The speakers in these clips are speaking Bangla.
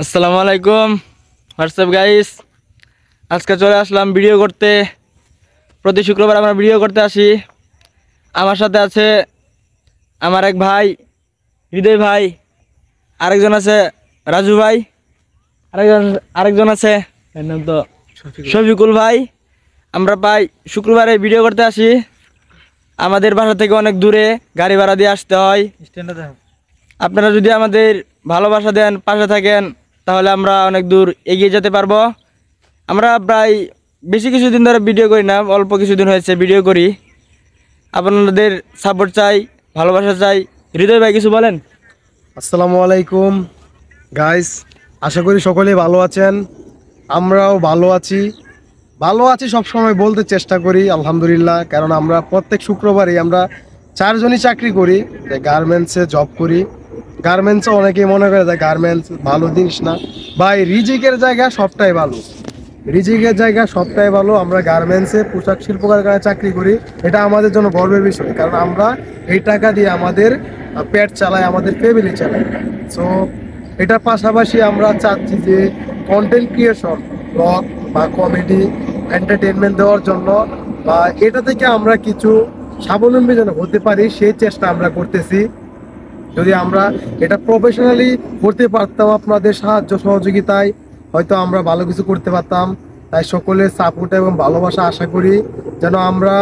আসসালামু আলাইকুম হোয়াটসঅ্যাপ গাইস। আজকে চলে আসলাম ভিডিও করতে। প্রতি শুক্রবার আমরা ভিডিও করতে আসি। আমার সাথে আছে আমার এক ভাই হৃদয় ভাই, আরেকজন আছে রাজু ভাই, আরেকজন আরেকজন আছে এর নাম তো শফিকুল ভাই। আমরা প্রায় শুক্রবারে ভিডিও করতে আসি। আমাদের বাসা থেকে অনেক দূরে, গাড়ি ভাড়া দিয়ে আসতে হয়। আপনারা যদি আমাদের ভালোবাসা দেন, পাশে থাকেন, তাহলে আমরা অনেক দূর এগিয়ে যেতে পারবো। আমরা প্রায় বেশি কিছুদিন ধরে ভিডিও করি না, অল্প কিছুদিন হয়েছে ভিডিও করি। আপনাদের সাপোর্ট চাই, ভালোবাসা চাই। হৃদয় ভাই কিছু বলেন। আসসালামু আলাইকুম গাইস, আশা করি সকলেই ভালো আছেন। আমরাও ভালো আছি সব সময় বলতে চেষ্টা করি আলহামদুলিল্লাহ। কারণ আমরা প্রত্যেক শুক্রবারই আমরা চারজনই চাকরি করি, গার্মেন্টসে জব করি। গার্মেন্টসে অনেকেই মনে করে যে গার্মেন্টস ভালো জিনিস না। ভাই রিজিকের জায়গা সবটাই ভালো, আমরা গার্মেন্টসে পোশাক শিল্প কারখানায় চাকরি করি, এটা আমাদের জন্য গর্বের বিষয়। কারণ আমরা এই টাকা দিয়ে আমাদের পেট চালাই, আমাদের ফ্যামিলি চালাই। সো এটার পাশাপাশি আমরা চাচ্ছি যে কন্টেন্ট ক্রিয়েশন, ব্লগ বা কমেডি, এন্টারটেনমেন্ট দেওয়ার জন্য, বা এটা থেকে আমরা কিছু স্বাবলম্বী যেন হতে পারি সেই চেষ্টা আমরা করতেছি। যদি আমরা এটা প্রফেশনালি করতে পারতাম আপনাদের সাহায্য সহযোগিতায়, হয়তো আমরা ভালো কিছু করতে পারতাম। তাই সকলের সাপোর্ট এবং ভালোবাসা আশা করি যেন আমরা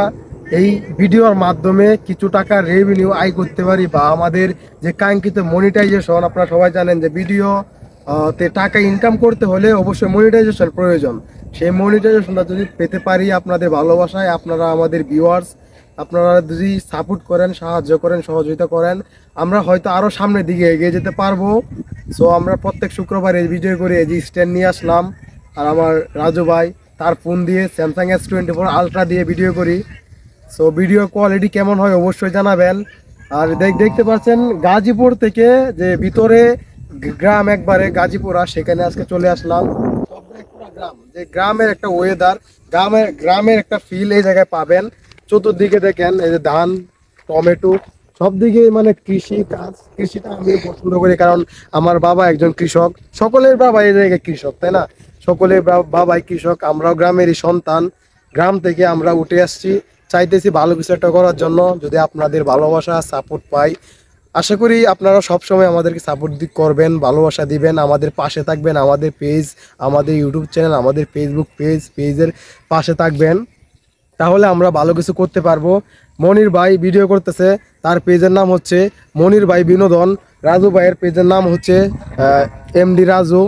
এই ভিডিওর মাধ্যমে কিছু টাকা রেভিনিউ আয় করতে পারি, বা আমাদের যে কাঙ্ক্ষিত মনিটাইজেশন, আপনারা সবাই জানেন যে ভিডিও তে টাকা ইনকাম করতে হলে অবশ্যই মনিটাইজেশন প্রয়োজন। সেই মনিটাইজেশনটা যদি পেতে পারি আপনাদের ভালোবাসায়, আপনারা আমাদের ভিউয়ার্স, আপনারা যদি সাপোর্ট করেন, সাহায্য করেন, সহযোগিতা করেন, আমরা হয়তো আরও সামনের দিকে এগিয়ে যেতে পারবো। সো আমরা প্রত্যেক শুক্রবার এই ভিডিও করে এই যে স্ট্যান্ড নিয়ে আসলাম, আর আমার রাজু ভাই তার ফোন দিয়ে স্যামসাং S24 আলট্রা দিয়ে ভিডিও করি। সো ভিডিও কোয়ালিটি কেমন হয় অবশ্যই জানাবেন। আর দেখতে পাচ্ছেন গাজীপুর থেকে যে ভিতরে গ্রাম, একবারে গাজীপুরা, সেখানে আজকে চলে আসলাম। গ্রাম, যে গ্রামের একটা ওয়েদার, গ্রামের একটা ফিল এই জায়গায় পাবেন। চতুর্দিকে দেখেন এই যে ধান, টমেটো, সব দিকে মানে কৃষি কাজ। কৃষিটা আমি পছন্দ করি কারণ আমার বাবা একজন কৃষক, সকলের বাবা এই জায়গায় কৃষক, তাই না? সকলের বাবাই কৃষক, আমরাও গ্রামেরই সন্তান। গ্রাম থেকে আমরা উঠে আসছি, চাইতেছি ভালো কিছু একটা করার জন্য। যদি আপনাদের ভালোবাসা সাপোর্ট পাই, আশা করি আপনারা সবসময় আমাদেরকে সাপোর্ট করবেন, ভালোবাসা দিবেন, আমাদের পাশে থাকবেন। আমাদের পেজ, আমাদের ইউটিউব চ্যানেল, আমাদের ফেসবুক পেজের পাশে থাকবেন, তাহলে আমরা ভালো কিছু করতে পারবো। মনির ভাই ভিডিও করতেছে, তার পেজের নাম হচ্ছে মনির ভাই বিনোদন। রাজু ভাইয়ের পেজের নাম হচ্ছে MD রাজু।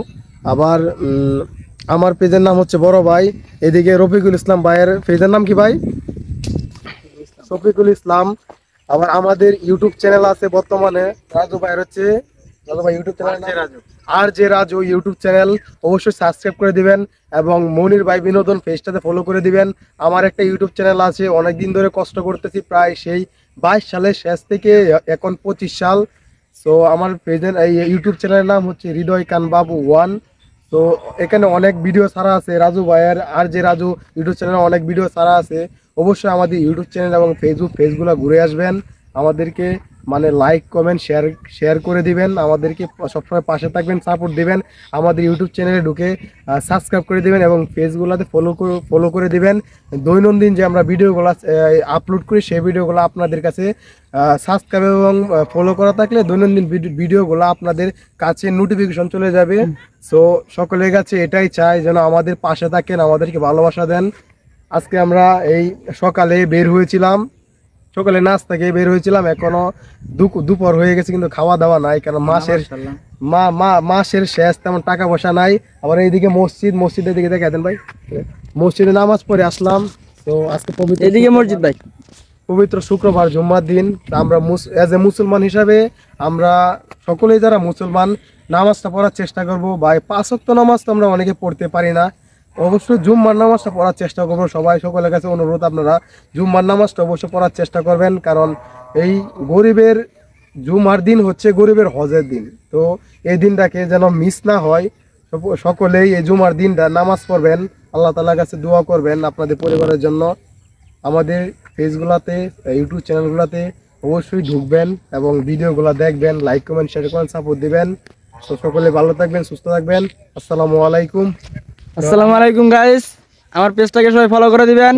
আবার আমার পেজের নাম হচ্ছে বড় ভাই। এদিকে রফিকুল ইসলাম ভাইয়ের পেজের নাম কি ভাই? শফিকুল ইসলাম। আবার আমাদের ইউটিউব চ্যানেল আছে বর্তমানে, রাজু ভাইয়ের হচ্ছে, রাজু ভাই YouTube channel RJ Raju YouTube channel, অবশ্যই সাবস্ক্রাইব করে দিবেন। এবং মনির ভাই বিনোদন পেজটাতে ফলো করে দিবেন। আমার একটা ইউটিউব চ্যানেল আছে, অনেকদিন ধরে কষ্ট করতেছি, প্রায় সেই 22 সালের শেষ থেকে এখন 25 সাল। সো আমার পেজের এই ইউটিউব চ্যানেলের নাম হচ্ছে হৃদয় কান বাবু 1। তো এখানে অনেক ভিডিও ছাড়া আছে, রাজু ভাইয়ের RJ রাজু ইউটিউব চ্যানেলে অনেক ভিডিও ছাড়া আছে। অবশ্যই আমাদের ইউটিউব চ্যানেল এবং ফেসবুক পেজগুলো ঘুরে আসবেন, আমাদেরকে মানে লাইক কমেন্ট শেয়ার করে দিবেন, আমাদেরকে সবসময় পাশে থাকবেন, সাপোর্ট দিবেন। আমাদের ইউটিউব চ্যানেলে ঢুকে সাবস্ক্রাইব করে দিবেন এবং পেজগুলোতে ফলো করে দিবেন। দৈনন্দিন যে আমরা ভিডিওগুলো আপলোড করি, সেই ভিডিওগুলো আপনাদের কাছে সাবস্ক্রাইব এবং ফলো করা থাকলে দৈনন্দিন ভিডিওগুলো আপনাদের কাছে নোটিফিকেশন চলে যাবে। সো সকলের কাছে এটাই চাই, যেন আমাদের পাশে থাকেন, আমাদেরকে ভালোবাসা দেন। আজকে আমরা এই সকালে নাস্তা খেয়ে বের হয়েছিলাম, এখনো দুপুর হয়ে গেছে কিন্তু খাওয়া দাওয়া নাই, কারণ মাসের শেষ, তেমন টাকা পয়সা নাই। আবার এইদিকে মসজিদের দিকে দেখে দেন ভাই, মসজিদে নামাজ পড়ে আসলাম। তো আজকে এদিকে মসজিদ ভাই, পবিত্র শুক্রবার জুম্মার দিন। আমরা এজ এ মুসলমান হিসাবে আমরা সকলেই যারা মুসলমান নামাজটা পড়ার চেষ্টা করবো। ভাই 5 ওয়াক্ত নামাজ তো আমরা অনেকে পড়তে পারি না, অবশ্যই জুম্মার নামাজটা পড়ার চেষ্টা করবো। সকলের কাছে অনুরোধ, আপনারা জুম্মার নামাজটা অবশ্যই পড়ার চেষ্টা করবেন, কারণ এই গরিবের জুম্মার দিন হচ্ছে গরিবের হজের দিন। তো এই দিনটাকে যেন মিস না হয়, সকলেই এই জুম্মার দিনটা নামাজ পড়বেন, আল্লাহ তাআলার কাছে দোয়া করবেন আপনাদের পরিবারের জন্য। আমাদের পেজগুলোতে, ইউটিউব চ্যানেলগুলোতে অবশ্যই ঢুকবেন এবং ভিডিওগুলো দেখবেন, লাইক কমেন্ট শেয়ার করেন, সাপোর্ট দিবেন। তো সকলে ভালো থাকবেন, সুস্থ থাকবেন। আসসালামু আলাইকুম। আসসালামু আলাইকুম গাইস, আমার পেজটাকে সবাই ফলো করে দিবেন।